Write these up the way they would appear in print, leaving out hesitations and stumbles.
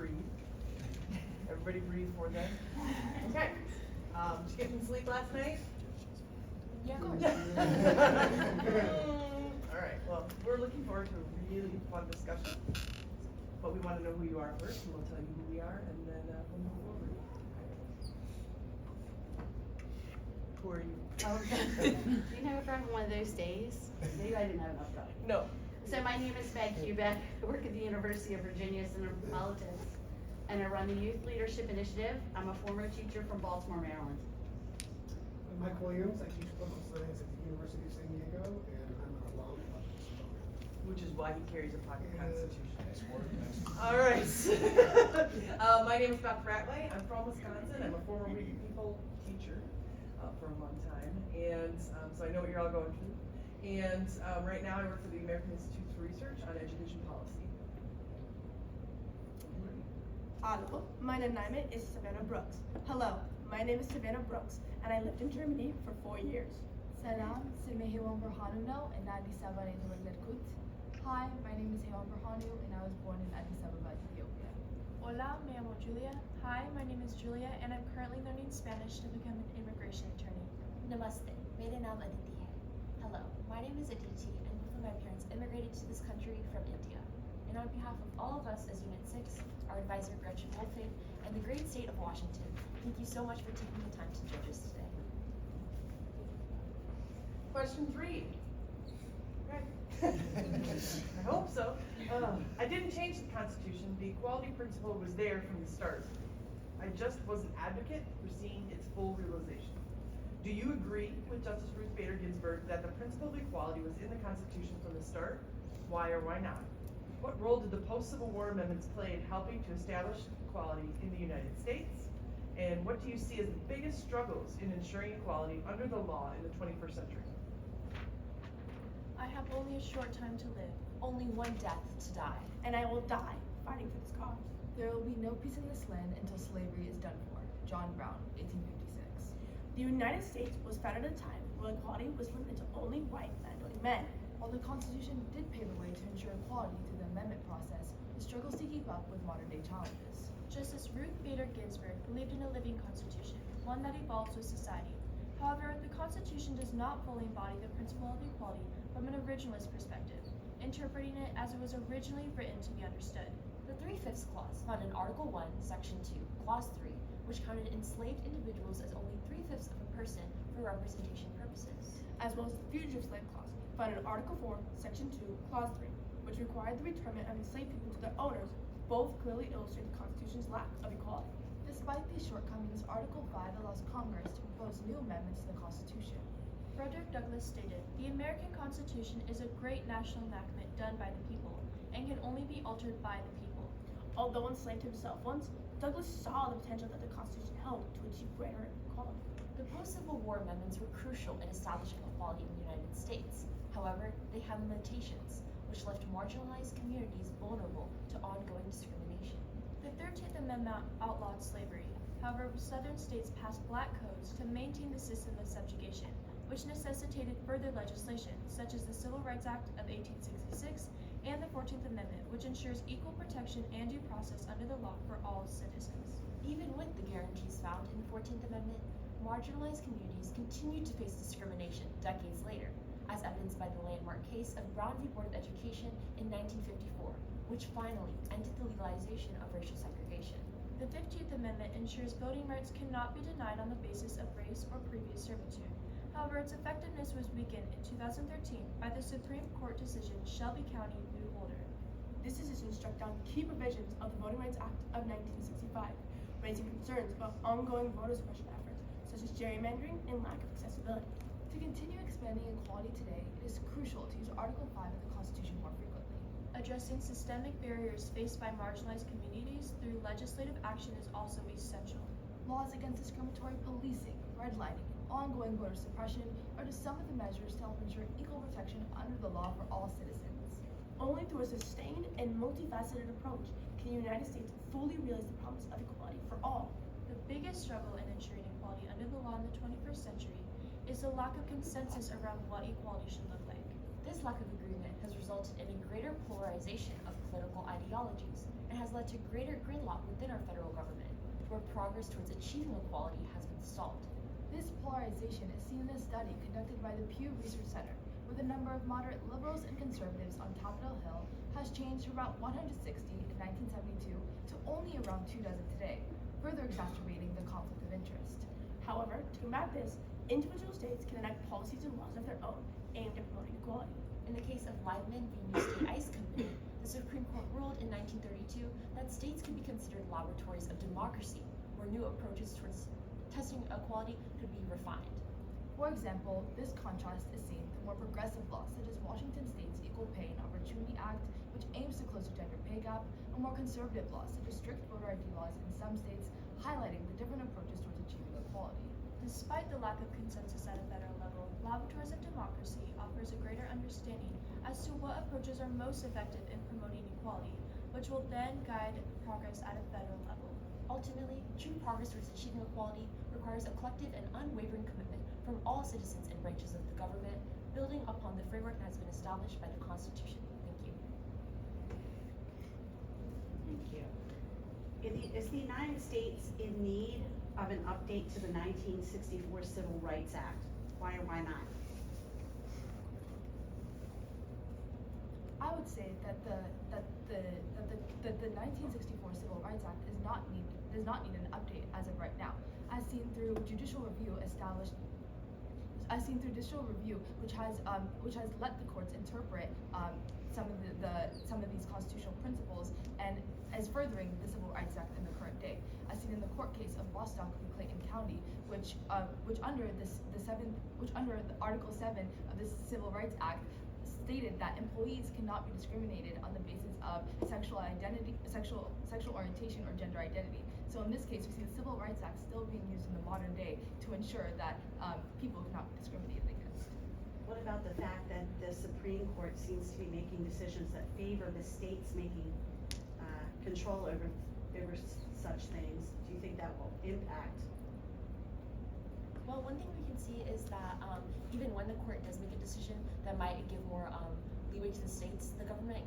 breathe. Everybody breathe for them. Okay. Did you get some sleep last night? Yeah. All right, well, we're looking forward to a really fun discussion. But we want to know who you are first, and we'll tell you who we are, and then we'll move forward. Who are you? Okay. Do you know if I'm one of those days? Maybe I didn't have enough time. No. So my name is Meg Hubeck. I work at the University of Virginia Center for Politics, and I run the Youth Leadership Initiative. I'm a former teacher from Baltimore, Maryland. I'm Mike Williams. I teach political science at the University of San Diego, and I'm an alum of this program. Which is why he carries a pocket Yeah. constitution. Nice work. All right. My name is Beth Ratley. I'm from Wisconsin. I'm a former Reading People teacher for a long time, and so I know what you're all going through. And right now I work for the American Institute for Research on Education Policy. Hallo, meine Name is Savannah Brooks. Hello, my name is Savannah Brooks, and I lived in Germany for 4 years. Salam, اسمي هيوان برهانونا and Addis Ababa in Kut. Hi, my name is Heywan Burhanu and I was born in Addis Ababa, Ethiopia. Hola, me llamo Julia. Hi, my name is Julia, and I'm currently learning Spanish to become an immigration attorney. Namaste, मेरा नाम Aditi है. Hello, my name is Aditi, and both of my parents immigrated to this country from India. And on behalf of all of us as Unit 6, our advisor Gretchen Wolfe, and the great state of Washington, thank you so much for taking the time to judge us today. Question 3. Okay. I hope so. I didn't change the Constitution. The equality principle was there from the start. I just was an advocate for seeing its full realization. Do you agree with Justice Ruth Bader Ginsburg that the principle of equality was in the Constitution from the start? Why or why not? What role did the post-Civil War amendments play in helping to establish equality in the United States? And what do you see as the biggest struggles in ensuring equality under the law in the 21st century? I have only a short time to live. Only one death to die. And I will die fighting for this cause. There will be no peace in this land until slavery is done for. John Brown, 1856. The United States was founded at a time when equality was limited to only white and only men. While the Constitution did pave the way to ensure equality through the amendment process, it struggles to keep up with modern day challenges. Justice Ruth Bader Ginsburg believed in a living constitution, one that evolves with society. However, the Constitution does not fully embody the principle of equality from an originalist perspective, interpreting it as it was originally written to be understood. The 3/5 clause found in Article 1, Section 2, Clause 3, which counted enslaved individuals as only 3/5 of a person for representation purposes. As well as the Fugitive Slave Clause, found in Article 4, Section 2, Clause 3, which required the return of enslaved people to their owners, both clearly illustrate the Constitution's lack of equality. Despite these shortcomings, Article 5 allows Congress to propose new amendments to the Constitution. Frederick Douglass stated, "The American Constitution is a great national enactment done by the people, and can only be altered by the people." Although enslaved himself once, Douglas saw the potential that the Constitution held to achieve greater equality. The post-Civil War amendments were crucial in establishing equality in the United States. However, they had limitations, which left marginalized communities vulnerable to ongoing discrimination. The 13th Amendment outlawed slavery. However, Southern states passed black codes to maintain the system of subjugation, which necessitated further legislation, such as the Civil Rights Act of 1866 and the 14th Amendment, which ensures equal protection and due process under the law for all citizens. Even with the guarantees found in the 14th Amendment, marginalized communities continued to face discrimination decades later, as evidenced by the landmark case of Brown v. Board of Education in 1954, which finally ended the legalization of racial segregation. The 15th Amendment ensures voting rights cannot be denied on the basis of race or previous servitude. However, its effectiveness was weakened in 2013 by the Supreme Court decision Shelby County v. Holder. This decision struck down key provisions of the Voting Rights Act of 1965, raising concerns about ongoing voter suppression efforts, such as gerrymandering and lack of accessibility. To continue expanding equality today, it is crucial to use Article 5 of the Constitution more frequently. Addressing systemic barriers faced by marginalized communities through legislative action is also essential. Laws against discriminatory policing, redlining, and ongoing voter suppression are just some of the measures to help ensure equal protection under the law for all citizens. Only through a sustained and multifaceted approach can the United States fully realize the promise of equality for all. The biggest struggle in ensuring equality under the law in the 21st century is the lack of consensus around what equality should look like. This lack of agreement has resulted in a greater polarization of political ideologies and has led to greater gridlock within our federal government, where progress towards achieving equality has been stalled. This polarization is seen in a study conducted by the Pew Research Center, where the number of moderate liberals and conservatives on Capitol Hill has changed from about 160 in 1972 to only around 2 dozen today, further exacerbating the conflict of interest. However, to combat this, individual states can enact policies and laws of their own aimed at promoting equality. In the case of Liveman v. New State Ice Company, the Supreme Court ruled in 1932 that states could be considered laboratories of democracy, where new approaches towards testing equality could be refined. For example, this contrast is seen through more progressive laws such as Washington State's Equal Pay and Opportunity Act, which aims to close the gender pay gap, and more conservative laws such as strict voter ID laws in some states, highlighting the different approaches towards achieving equality. Despite the lack of consensus at a federal level, Laboratories of Democracy offers a greater understanding as to what approaches are most effective in promoting equality, which will then guide progress at a federal level. Ultimately, true progress towards achieving equality requires a collective and unwavering commitment from all citizens and branches of the government, building upon the framework that has been established by the Constitution. Thank you. Thank you. Is the United States in need of an update to the 1964 Civil Rights Act? Why or why not? I would say that the 1964 Civil Rights Act does not need an update as of right now, as seen through judicial review which has let the courts interpret some of these constitutional principles and as furthering the Civil Rights Act in the current day, as seen in the court case of Bostock v. Clayton County, which under the Article 7 of the Civil Rights Act stated that employees cannot be discriminated on the basis of sexual identity, sexual orientation, or gender identity. So in this case, we see the Civil Rights Act still being used in the modern day to ensure that people cannot be discriminated against. What about the fact that the Supreme Court seems to be making decisions that favor the states making control over such things? Do you think that will impact? Well, one thing we can see is that even when the court does make a decision that might give more leeway to the states, the government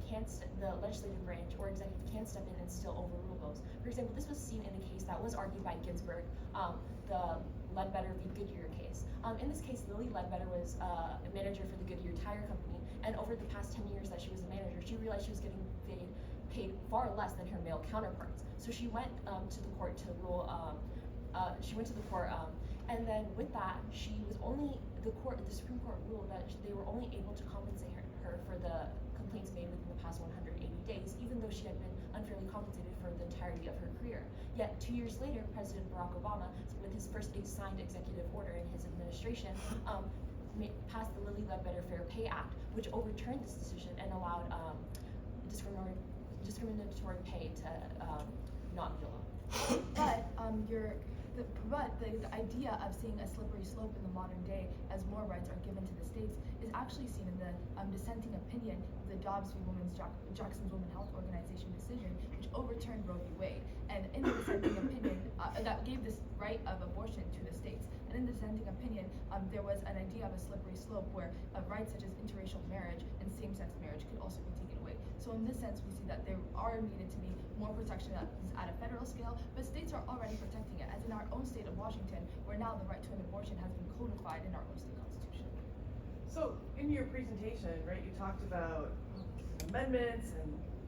the legislative branch or executive can step in and still overrule those. For example, this was seen in a case that was argued by Ginsburg, the Ledbetter v. Goodyear case. In this case, Lilly Ledbetter was a manager for the Goodyear Tire Company, and over the past 10 years that she was a manager, she realized she was getting paid far less than her male counterparts. So she went to the court to rule. And then with that, the Supreme Court ruled that they were only able to compensate her for the complaints made within the past 180 days, even though she had been unfairly compensated for the entirety of her career. Yet 2 years later, President Barack Obama, with his first signed executive order in his administration, passed the Lilly Ledbetter Fair Pay Act, which overturned this decision and allowed discriminatory pay to not be allowed. But the idea of seeing a slippery slope in the modern day as more rights are given to the states is actually seen in the dissenting opinion of the Dobbs v. Jackson's Women's Health Organization decision, which overturned Roe v. Wade. And in the dissenting opinion, that gave this right of abortion to the states. And in the dissenting opinion, there was an idea of a slippery slope where rights such as interracial marriage and same-sex marriage could also be taken away. So in this sense, we see that there are needed to be more protection at a federal scale, but states are already protecting it, as in our own state of Washington, where now the right to an abortion has been codified in our own state constitution. So in your presentation, right, you talked about amendments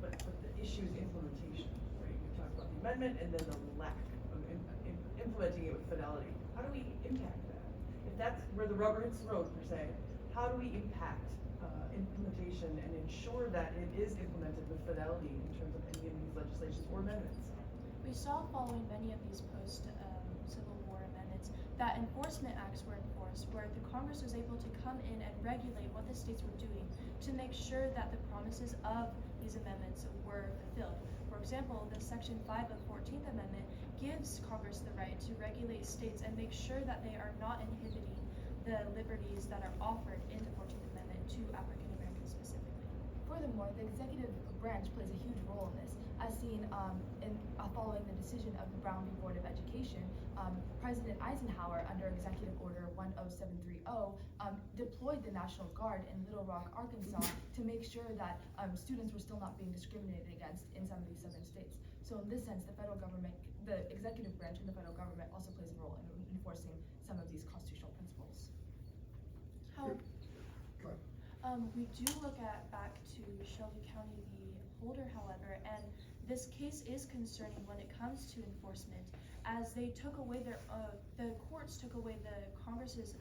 but the issue is implementation, right? You talked about the amendment and then the lack of implementing it with fidelity. How do we impact that? If that's where the rubber hits the road, per se, how do we impact implementation and ensure that it is implemented with fidelity in terms of any of these legislations or amendments? We saw following many of these post-Civil War amendments that enforcement acts were enforced, where the Congress was able to come in and regulate what the states were doing to make sure that the promises of these amendments were fulfilled. For example, the Section 5 of 14th Amendment gives Congress the right to regulate states and make sure that they are not inhibiting the liberties that are offered in the 14th Amendment to African Americans specifically. Furthermore, the executive branch plays a huge role in this, as seen seen following the decision of the Brown v. Board of Education, President Eisenhower, under Executive Order 10730, deployed the National Guard in Little Rock, Arkansas, to make sure that students were still not being discriminated against in some of these southern states. So in this sense, the federal government, the executive branch in the federal government also plays a role in enforcing some of these constitutional principles. How, Go ahead. we do look back to Shelby County v. Holder, however, and this case is concerning when it comes to enforcement, as they took away the courts took away the Congress's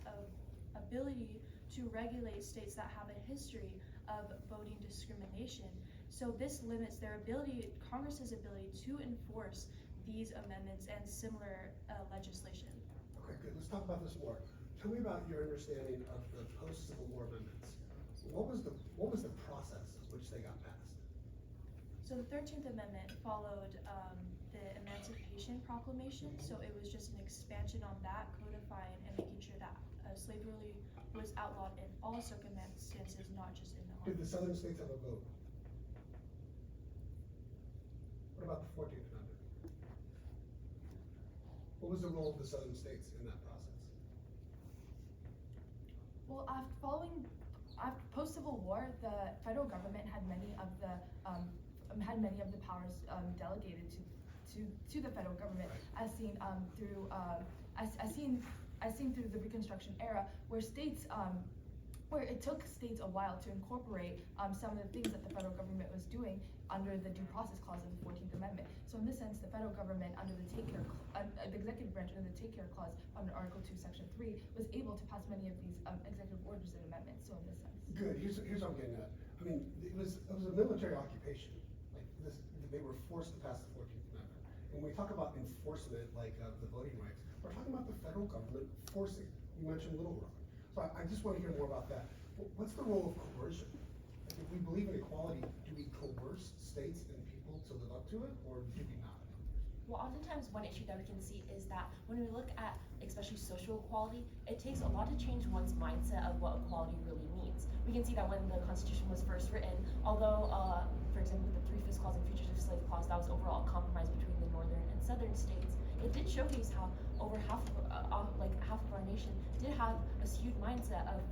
ability to regulate states that have a history of voting discrimination. So this limits their ability, Congress's ability to enforce these amendments and similar legislation. Okay, good. Let's talk about this more. Tell me about your understanding of the post-Civil War amendments. What was the process of which they got passed? So the 13th Amendment followed the Emancipation Proclamation, so it was just an expansion on that, codifying and making sure that slavery was outlawed in all circumstances, not just in the Did army. the southern states have a vote? What about the 14th Amendment? What was the role of the southern states in that process? Well, after post-Civil War, the federal government had many of the powers delegated to the federal government, as seen through the Reconstruction era, where states where it took states a while to incorporate some of the things that the federal government was doing under the Due Process Clause of the 14th Amendment. So in this sense, the federal government, under the the executive branch under the Take Care Clause under Article 2, Section 3, was able to pass many of these executive orders and amendments. So in this sense. Good. Here's what I'm getting at. I mean, it was a military occupation. Like this, they were forced to pass the 14th Amendment. When we talk about enforcement, like the voting rights, we're talking about the federal government forcing. You mentioned Little Rock. So I just want to hear more about that. What's the role of coercion? Like, if we believe in equality, do we coerce states and people to live up to it, or do we not? Well, oftentimes one issue that we can see is that when we look at especially social equality, it takes a lot to change one's mindset of what equality really means. We can see that when the Constitution was first written, although, for example, with the Three-Fifths Clause and Fugitive Slave Clause, that was overall a compromise between the northern and southern states, it did showcase how over half of our nation did have a skewed mindset of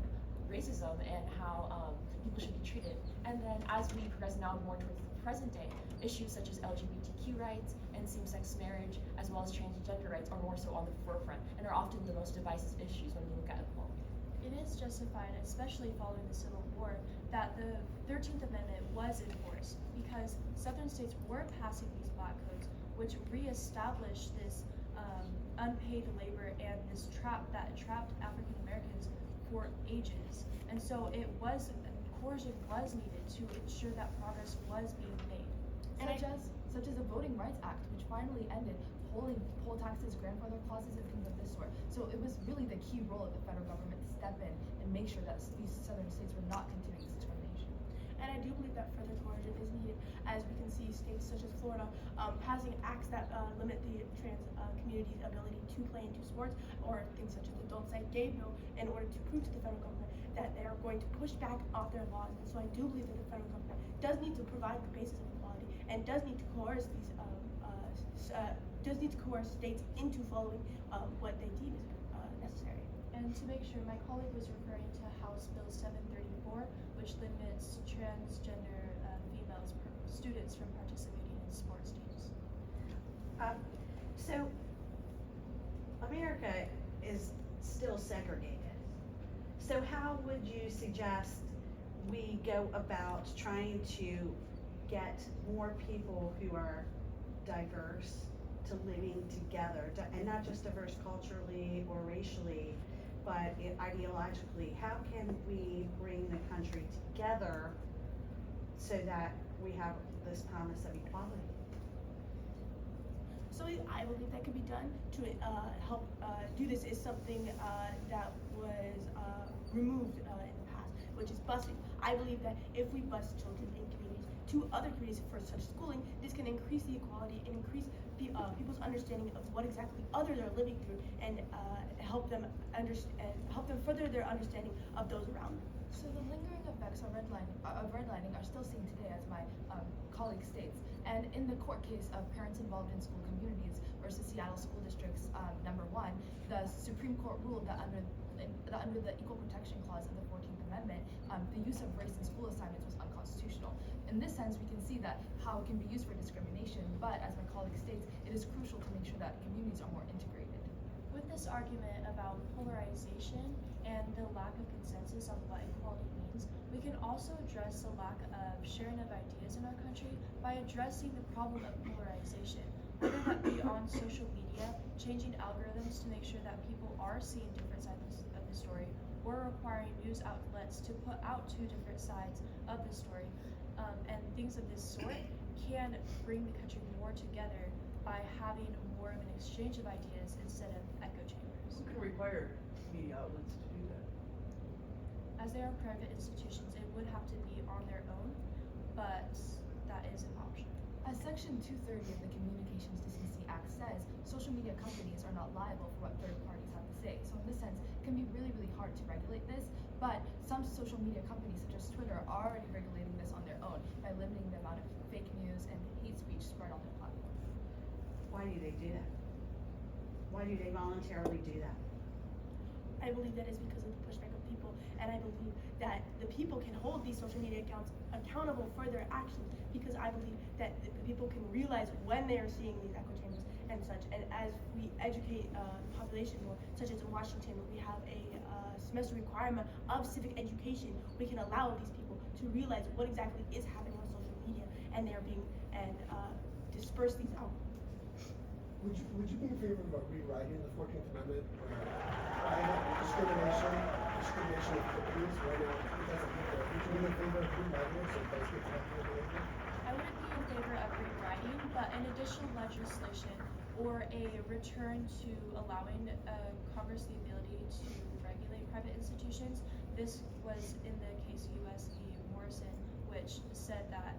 racism and how people should be treated. And then as we progress now more towards the present day, issues such as LGBTQ rights and same-sex marriage, as well as transgender rights, are more so on the forefront and are often the most divisive issues when we look at equality. It is justified, especially following the Civil War, that the 13th Amendment was enforced because Southern states were passing these black codes, which reestablished this unpaid labor and this trap that trapped African Americans for ages. And so coercion was needed to ensure that progress was being made. Such as the Voting Rights Act, which finally ended poll taxes, grandfather clauses, and things of this sort. So it was really the key role of the federal government to step in and make sure that these southern states were not continuing this discrimination. And I do believe that further coercion is needed, as we can see states such as Florida passing acts that limit the trans community's ability to play into sports, or things such as the Don't Say Gay bill, in order to prove to the federal government that they are going to push back off their laws. And so I do believe that the federal government does need to provide the basis of equality and does need to coerce states into following what they deem is necessary. And to make sure, my colleague was referring to House Bill 734, which limits transgender students from participating in sports teams. So America is still segregated. So how would you suggest we go about trying to get more people who are diverse to living together, and not just diverse culturally or racially, but ideologically? How can we bring the country together so that we have this promise of equality? So I believe that could be done to help do this is something that was removed in the past, which is busing. I believe that if we bus children in communities to other communities for such schooling, this can increase the equality and increase people's understanding of what exactly others are living through, and help them further their understanding of those around them. So the lingering effects of redlining are still seen today, as my colleague states. And in the court case of Parents Involved in School Communities versus Seattle School District's #1, the Supreme Court ruled that under the Equal Protection Clause of the 14th Amendment, the use of race in school assignments was unconstitutional. In this sense, we can see that how it can be used for discrimination, but as my colleague states, it is crucial to make sure that communities are more integrated. With this argument about polarization and the lack of consensus on what equality means, we can also address the lack of sharing of ideas in our country by addressing the problem of polarization, whether that be on social media, changing algorithms to make sure that people are seeing different sides of the story, or requiring news outlets to put out two different sides of the story, and things of this sort can bring the country more together by having more of an exchange of ideas instead of echo chambers. Who can require media outlets to do that? As they are private institutions, it would have to be on their own, but that is an option. As Section 230 of the Communications Decency Act says, social media companies are not liable for what third parties have to say. So in this sense, it can be really, really hard to regulate this, but some social media companies such as Twitter are already regulating this on their own by limiting the amount of fake news and hate speech spread on their platform. Why do they do that? Why do they voluntarily do that? I believe that is because of the pushback of people, and I believe that the people can hold these social media accounts accountable for their actions, because I believe that the people can realize when they are seeing these echo chambers and such. And as we educate the population more, such as in Washington, where we have a semester requirement of civic education, we can allow these people to realize what exactly is happening on social media, and they're being disperse these out. Would you be in favor of rewriting the 14th Amendment where private discrimination of companies right now, it doesn't meet there? Would you be in favor of rewriting it so it does get to that kind of behavior? I wouldn't be in favor of rewriting, but an additional legislation or a return to allowing Congress the ability to regulate private institutions. This was in the case US v. Morrison, which said that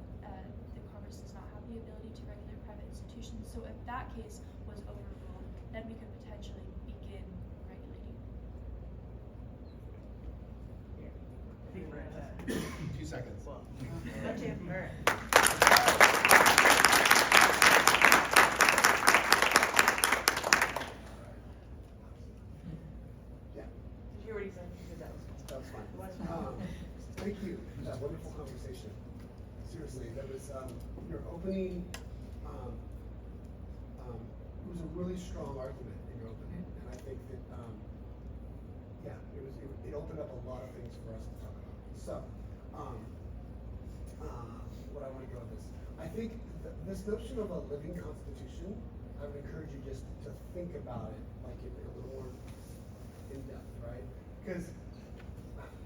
the Congress does not have the ability to regulate private institutions. So if that case was overruled, then we could potentially begin regulating. I think we're at that. 2 seconds. Well, That's it. all right. Yeah, Did you hear what he said? He said that was that was fine. Was fine. Thank you for that wonderful conversation. Seriously, that was, your opening, it was a really strong argument in your opening, and I think that, yeah, it opened up a lot of things for us to talk about. So, what I want to go with this, I think this notion of a living constitution, I would encourage you just to think about it like in a little more in depth, right? Because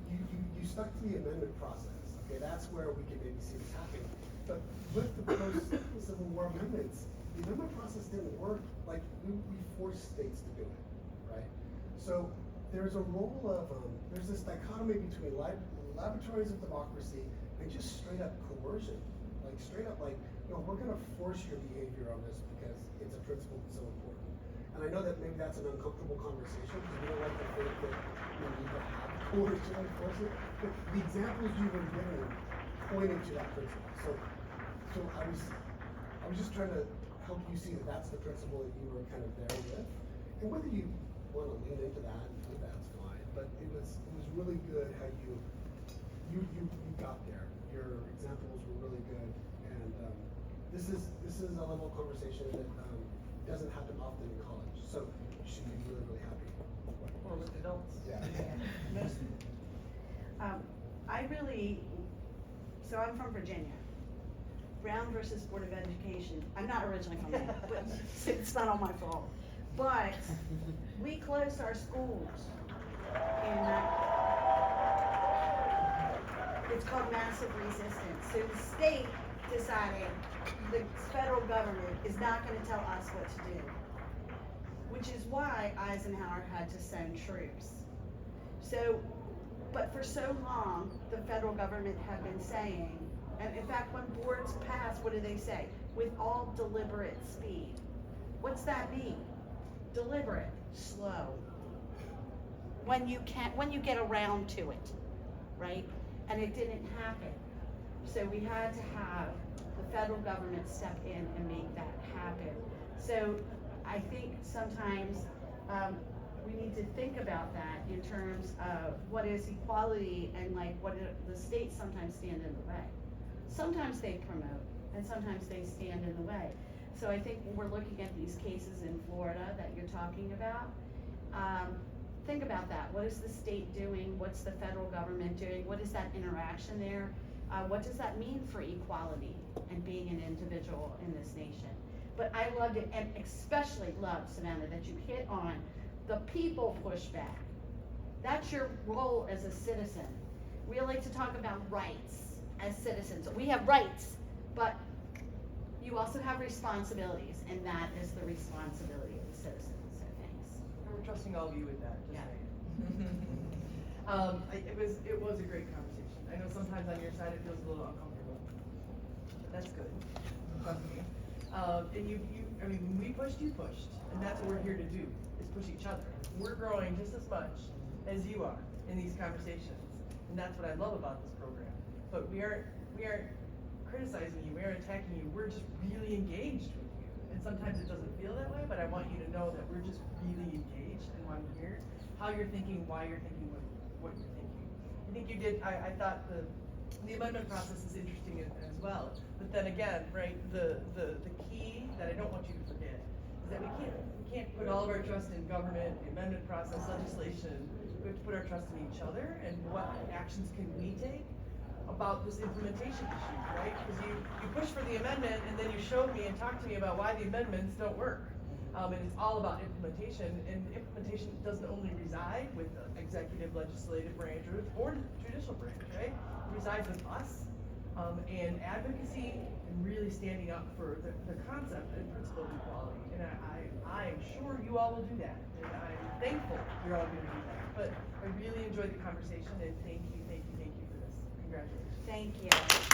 you stuck to the amendment process. Okay, that's where we can maybe see this happening. But with the post-Civil War amendments, the amendment process didn't work. Like we forced states to do it, right? So there's a role of there's this dichotomy between laboratories of democracy and just straight up coercion, like straight up like, no, we're going to force your behavior on this because it's a principle that's so important. And I know that maybe that's an uncomfortable conversation because we don't like to think that we need to have coercion and force it. But the examples you were giving pointed to that principle. So I was just trying to help you see that that's the principle that you were kind of there with. And whether you want to lean into that and do that's fine. But it was really good how you got there. Your examples were really good, and this is a level of conversation that doesn't happen often in college. So you should be really, really happy. Or with adults. Yeah. So I'm from Virginia. Brown versus Board of Education. I'm not originally from there, but it's not all my fault. But we closed our schools in it's called massive resistance. So the state decided the federal government is not going to tell us what to do, which is why Eisenhower had to send troops. So, but for so long, the federal government had been saying, and in fact, when boards pass, what do they say? With all deliberate speed. What's that mean? Deliberate, slow. When you get around to it, right? And it didn't happen. So we had to have the federal government step in and make that happen. So I think sometimes, we need to think about that in terms of what is equality and like the states sometimes stand in the way. Sometimes they promote and sometimes they stand in the way. So I think when we're looking at these cases in Florida that you're talking about, think about that. What is the state doing? What's the federal government doing? What is that interaction there? What does that mean for equality and being an individual in this nation? But I loved it, and especially loved, Savannah, that you hit on the people pushback. That's your role as a citizen. We like to talk about rights as citizens. We have rights, but you also have responsibilities, and that is the responsibility of the citizens. So thanks. And we're trusting all of you with that, just Yeah. saying. It was a great conversation. I know sometimes on your side it feels a little uncomfortable, but that's good. Trust me. And I mean, when we pushed, you pushed, and that's what we're here to do, is push each other. We're growing just as much as you are in these conversations, and that's what I love about this program. But we aren't criticizing you, we aren't attacking you, we're just really engaged with you. And sometimes it doesn't feel that way, but I want you to know that we're just really engaged and want to hear how you're thinking, why you're thinking what you're thinking. I think you did, I thought the amendment process is interesting as well. But then again, right, the key that I don't want you to forget is that we can't put all of our trust in government, the amendment process, legislation. We have to put our trust in each other and what actions can we take about this implementation issue, right? Because you push for the amendment and then you showed me and talked to me about why the amendments don't work. And it's all about implementation, and implementation doesn't only reside with the executive, legislative branch or judicial branch, right? It resides with us, and advocacy and really standing up for the concept and principle of equality. And I am sure you all will do that, and I'm thankful you're all going to do that. But I really enjoyed the conversation, and thank you for this. Congratulations. Thank you.